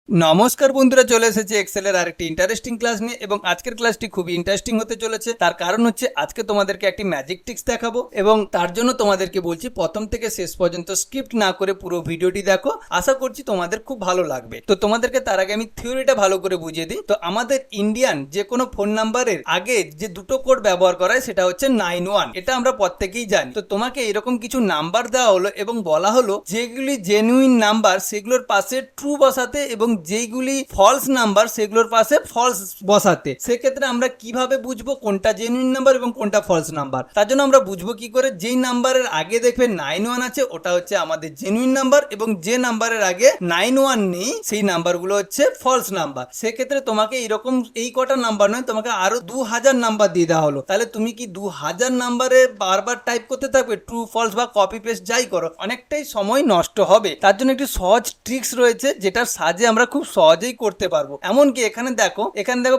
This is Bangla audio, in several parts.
নমস্কার বন্ধুরা, চলে এসেছে এক্সেলের আরেকটি ইন্টারেস্টিং ক্লাস নিয়ে। এবং আজকের ক্লাসটি খুবই ইন্টারেস্টিং হতে চলেছে। তার কারণ হচ্ছে আজকে তোমাদেরকে একটি ম্যাজিক ট্রিক্স দেখাবো এবং তার জন্য তোমাদেরকে বলছি প্রথম থেকে শেষ পর্যন্ত স্কিপ না করে পুরো ভিডিওটি দেখো। আশা করছি তোমাদের খুব ভালো লাগবে। তো তোমাদেরকে তার আগে আমি থিওরিটা ভালো করে বুঝিয়ে দিই। তো আমাদের ইন্ডিয়ান যে কোনো ফোন নাম্বারের আগে যে দুটো কোড ব্যবহার করা হয় সেটা হচ্ছে 91। এটা আমরা প্রত্যেকেই জানি। তো তোমাকে এরকম কিছু নাম্বার দেওয়া হলো এবং বলা হলো যেগুলি জেনুইন নাম্বার সেগুলোর পাশে ট্রু বসাতে এবং যেইগুলি ফলস নাম্বার সেগুলোর পাশে ফলস বসাতে। সেক্ষেত্রে আমরা কিভাবে বুঝবো কোনটা জেনুইন নাম্বার এবং কোনটা ফলস নাম্বার? তার জন্য আমরা বুঝবো কি করে, যেই নাম্বারের আগে দেখবে 91 আছে ওটা হচ্ছে আমাদের জেনুইন নাম্বার এবং যে নাম্বারের আগে 91 নেই সেই নাম্বারগুলো হচ্ছে ফলস নাম্বার। সেক্ষেত্রে তোমাকে এরকম এই কটা নাম্বার নয়, তোমাকে আরো 2000 নাম্বার দিয়ে দেওয়া হলো। তাহলে তুমি কি 2000 নাম্বারে বারবার টাইপ করতে থাকবে? ট্রু ফলস বা কপি পেস্ট যাই করো, অনেকটাই সময় নষ্ট হবে। তার জন্য একটি সহজ ট্রিক্স রয়েছে যেটার সাহায্যে আমরা খুব সহজেই করতে পারবো। এমনকি এখানে দেখো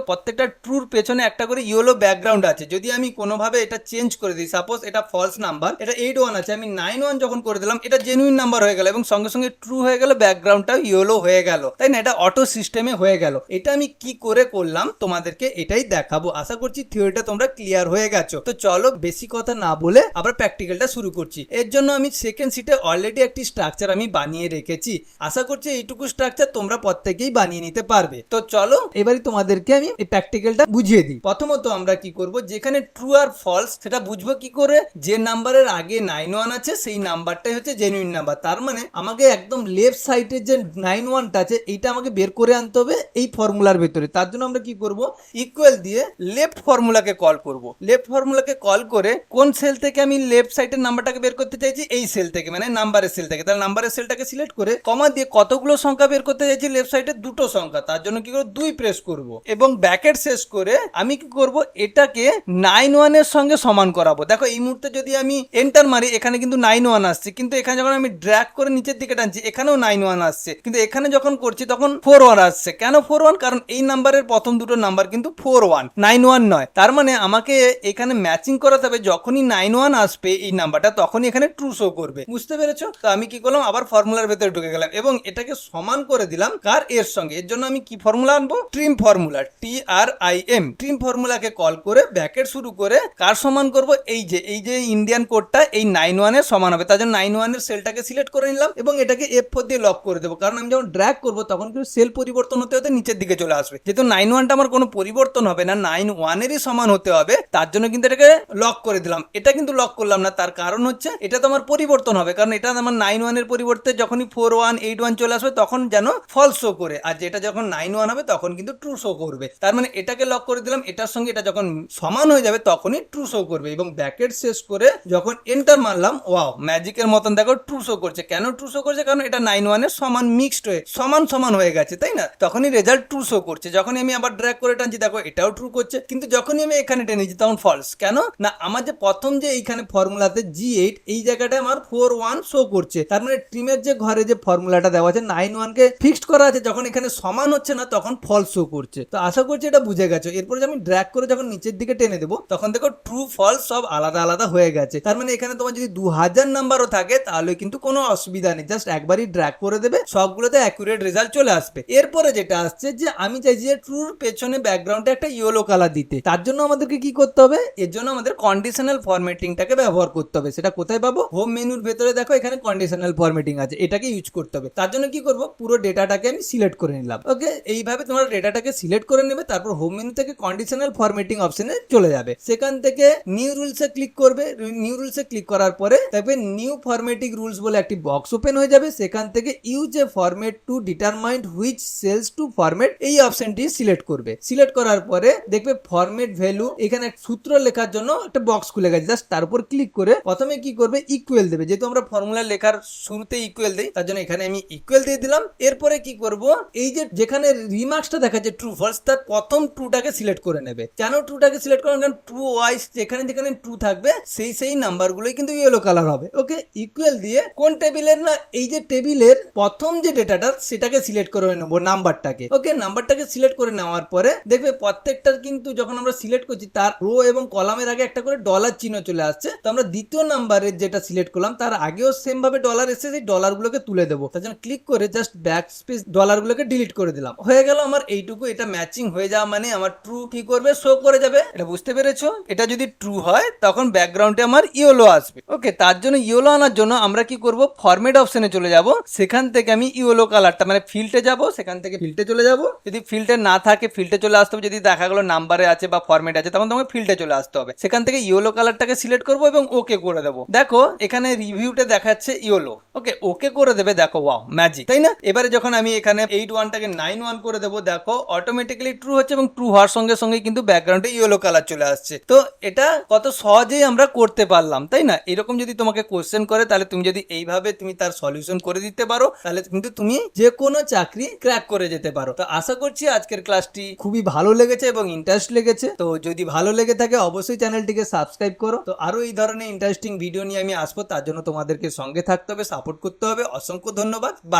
প্রত্যেকটা ট্রুর পেছনে একটা করে ইয়েলো ব্যাকগ্রাউন্ড আছে। যদি আমি কোনোভাবে এটা চেঞ্জ করে দিই, সাপোজ এটা ফলস নাম্বার, এটা 81 আছে, আমি 91 যখন করে দিলাম এটা জেনুইন নাম্বার হয়ে গেল এবং সঙ্গে সঙ্গে ট্রু হয়ে গেল, ব্যাকগ্রাউন্ডটাও ইয়েলো হয়ে গেল, তাই না? এটা অটো সিস্টেমে হয়ে গেল। এটা আমি কি করে করলাম তোমাদেরকে এটাই দেখাবো। আশা করছি থিওরিটা তোমরা ক্লিয়ার হয়ে গেছো। তো চলো বেশি কথা না বলে আবার প্র্যাকটিক্যালটা শুরু করছি। এর জন্য আমি সেকেন্ড শিটে অলরেডি একটি স্ট্রাকচার আমি বানিয়ে রেখেছি। আশা করছি এইটুকু স্ট্রাকচার তোমরা প্রত্যেকেই বানিয়ে নিতে পারবে। তো চলো এবারে তোমাদেরকে আমি এই প্র্যাকটিক্যালটা বুঝিয়ে দিই। প্রথমত আমরা কি করব, যেখানে ট্রু আর ফলস সেটা বুঝবো কি করে? যে নাম্বারের আগে 91 আছে সেই নাম্বারটাই হচ্ছে জেনুইন নাম্বার। তার মানে আমাকে একদম লেফট সাইডের যে 91টা আছে এইটা আমাকে বের করে আনতে হবে এই ফর্মুলার ভেতরে। তার জন্য আমরা কি করব, ইকুয়াল দিয়ে লেফট ফর্মুলাকে কল করব। লেফট ফর্মুলাকে কল করে কোন সেল থেকে আমি লেফট সাইডের নাম্বারটাকে বের করতে চাইছি, এই সেল থেকে, মানে নাম্বারের সেল থেকে। তাহলে নাম্বারের সেলটাকে সিলেক্ট করে কমা দিয়ে কতগুলো সংখ্যা বের করতে চাইছি লেফট সাইডে, দুটো সংখ্যা। তার জন্য কি করব, 2 প্রেস করব এবং ব্র্যাকেট শেষ করে আমি কি করব, এটাকে 91 এর সঙ্গে সমান করাবো। দেখো এই মুহূর্তে যদি আমি এন্টার মারি এখানে কিন্তু 91 আসছে, কিন্তু এখানে যখন আমি ড্র্যাগ করে নিচের দিকে টানছি এখানেও 91 আসছে, কিন্তু এখানে যখন করছি তখন 41 আসছে। কেন 41? কারণ এই নাম্বারের প্রথম দুটো নাম্বার কিন্তু 41, 91 নয়। তার মানে আমাকে এখানে ম্যাচিং করাতে হবে। যখনই 91 আসবে এই নাম্বারটা তখনই এখানে ট্রু শো করবে। বুঝতে পেরেছো? তো আমি কি করলাম, আবার ফর্মুলার ভেতরে ঢুকে গেলাম এবং এটাকে সমান করে দিলাম কার? এর সঙ্গে। এর জন্য আমি কি ফর্মুলা আনবো? Trim formula, TRIM। ট্রিম ফর্মুলাকে কল করে ব্র্যাকেট শুরু করে কার সমান করব, এই যে ইন্ডিয়ান কোডটা এই 91 এর সমান হবে। তার জন্য 91 এর সেলটাকে সিলেক্ট করে নিলাম এবং এটাকে F4 দিয়ে লক করে দেবো। কারণ আমি যখন ড্র্যাগ করবো তখন কিন্তু সেল পরিবর্তন হতে হতে নিচের দিকে চলে আসবে। যেহেতু 91টা আমার কোনো পরিবর্তন হবে না, 91 এরই সমান হতে হবে, তার জন্য কিন্তু এটাকে লক করে দিলাম। এটা কিন্তু লক করলাম না, তার কারণ হচ্ছে এটা তো আমার পরিবর্তন হবে। কারণ এটা আমার 91 এর পরিবর্তে যখনই 4181 চলে আসবে তখন যেন ফলস শো করে, আর যেটা যখন 91 হবে তখন কিন্তু ট্রু শো করবে। তার মানে এটাকে লক করে দিলাম, এটার সঙ্গে এটা যখন সমান হয়ে যাবে তখনই ট্রু শো করবে। এবং ব্র্যাকেট শেষ করে যখন এন্টার মারলাম, ওয়াও, ম্যাজিকের মতন দেখো ট্রু শো করছে। কেন ট্রু শো করছে? কারণ এটা 91 এর সমান মিক্সড হয়ে সমান হয়ে গেছে, তাই না? তখনই রেজাল্ট ট্রু শো করছে। যখনই আমি আবার ড্র্যাগ করে টানছি দেখো এটাও ট্রু করছে, কিন্তু যখনই আমি এখানে টেনেছি তখন ফলস। কেন না, আমার যে প্রথম যে এইখানে ফর্মুলাতে G8 এই জায়গাটায় আমার 41 শো করছে। তার মানে ট্রিমের যে ঘরে যে ফর্মুলাটা দেওয়া আছে 91 কে ফিক্সড করা আছে, যখন এখানে সমান হচ্ছে না তখন ফলস শো করছে। তো আশা করছি এটা বুঝে গেছো। এরপর আমি ড্র্যাগ করে যখন নিচের দিকে টেনে দেবো তখন দেখো ট্রু ফলস সব আলাদা আলাদা হয়ে গেছে। তার মানে এখানে তোমার যদি 2000 নাম্বারও থাকে তাহলে কিন্তু কোনো অসুবিধা নেই, জাস্ট একবারই ড্র্যাগ করে দেবে, সবগুলোতে অ্যাকুরেট রেজাল্ট চলে আসবে। এরপরে যেটা আসছে যে আমি চাইছি যে ট্রুর পেছনে ব্যাকগ্রাউন্ডে একটা ইয়েলো কালার দিতে। তার জন্য আমাদেরকে কি করতে হবে, এর জন্য আমাদের কন্ডিশনাল ফরম্যাটিংটাকে ব্যবহার করতে হবে। সেটা কোথায় পাবো? হোম মেনুর ভেতরে দেখো এখানে কন্ডিশনাল ফরম্যাটিং আছে, এটাকে ইউজ করতে হবে। তার জন্য কি করব, পুরো ডেটাটাকে আমি সিলেক্ট করে নিলাম। ওকে, এইভাবে তোমরা ডেটাটাকে সিলেক্ট করে নেবে, তারপর হোম মেনু থেকে কন্ডিশনাল ফরম্যাটিং অপশনে চলে যাবে। সেখান থেকে নিউ রুলসে ক্লিক করবে। নিউ রুলসে ক্লিক করার পরে দেখবে নিউ ফরম্যাটিং রুলস বলে একটি বক্স ওপেন হয়ে যাবে। সেখান থেকে use a format to determine which cells to format, এই অপশনটি সিলেক্ট করবে। সিলেক্ট করার পরে দেখবে ফরম্যাট ভ্যালু, এখানে সূত্র লেখার জন্য একটা বক্স খুলে গেছে, জাস্ট তার উপর ক্লিক করে প্রথমে কি করবে, ইকুয়াল দেবে। যেহেতু আমরা ফর্মুলা লেখার শুরুতে ইকুয়াল দেই তার জন্য এখানে আমি ইকুয়াল দিয়ে দিলাম। এরপরে কি করব, এই যে যেখানে রিমার্কসটা দেখাচ্ছে ট্রু ফলস, তার প্রথম ট্রুটাকে সিলেক্ট করে নেবে। কেন ট্রুটাকে সিলেক্ট করবেন? কারণ ট্রু ওয়াইজ যেখানে যেখানে ট্রু থাকবে সেই নাম্বারগুলোই কিন্তু ইয়েলো কালার হবে। ওকে, ইকুয়াল দিয়ে কোন টেবিলের, না এই যে টেবিলের প্রথম যে ডেটাটা সেটাকে সিলেক্ট করে নেবো, নাম্বারটাকে। ওকে, নাম্বারটাকে সিলেক্ট করে নেওয়ার পরে দেখবে প্রত্যেকটার কিন্তু যখন আমরা সিলেক্ট করছি তার রো এবং কলামের আগে একটা করে ডলার চিহ্ন চলে আসছে। তো আমরা দ্বিতীয় নাম্বারের যেটা সিলেক্ট করলাম তার আগেও সেম ভাবে ডলার এসে সেই ডলারগুলোকে তুলে দেবো। তার জন্য ক্লিক করে জাস্ট ব্যাক স্পেস ডলারগুলোকে ডিলিট করে দিলাম, হয়ে গেল আমার এইটুকু। এটা ম্যাচিং হয়ে যাওয়া মানে আমার ট্রু কি করবে, শো করে যাবে। এটা বুঝতে পেরেছো? এটা যদি ট্রু হয় তখন ব্যাকগ্রাউন্ডে আমার ইয়েলো আসবে। ওকে, তার জন্য ইয়েলো আনার জন্য আমরা কি করব, ফরম্যাট অপশনে চলে যাব, সেখান থেকে আমি ইয়েলো কালারটা মানে ফিল্টে যাব, সেখান থেকে ফিল্টে চলে যাব। যদি ফিল্টে না থাকে ফিল্টে চলে আসতে হবে, যদি দেখা গেলো নাম্বারে আছে বা ফরম্যাট আছে তখন তোমাকে ফিল্টে চলে আসতে হবে। সেখান থেকে ইয়েলো কালারটাকে সিলেক্ট করবো এবং ওকে করে দেবো। দেখো এখানে রিভিউতে দেখাচ্ছে ইয়েলো। ওকে, ওকে করে দেবে, দেখো ওয়াও ম্যাজিক, তাই না? এবারে যখন আমি এখানে 8:1টাকে 9:1 করে দেবো, দেখো অটোমেটিক্যালি ট্রু হচ্ছে এবং ট্রু হওয়ার সঙ্গে সঙ্গে কিন্তু ব্যাকগ্রাউন্ডে ইয়েলো কালার চলে আসছে। তো এটা কত সহজেই আমরা করতে পারলাম, তাই না? এরকম যদি তোমাকে কোশ্চেন করে তাহলে তুমি যদি এইভাবে তুমি তার সলিউশন করে দিতে পারো তাহলে কিন্তু তুমি যে কোনো চাকরি ক্র্যাক করে যেতে পারো। তো আশা করছি আজকের ক্লাসটি খুবই ভালো লেগেছে এবং ইন্টারেস্ট লেগেছে। তো যদি ভালো লেগে থাকে অবশ্যই চ্যানেলটিকে সাবস্ক্রাইব করো। তো আরো এই ধরনের ইন্টারেস্টিং ভিডিও নিয়ে আমি আসবো, তার জন্য তোমাদেরকে সঙ্গে থাকতে হবে, সাপোর্ট করতে হবে। অসংখ্য ধন্যবাদ, বাই।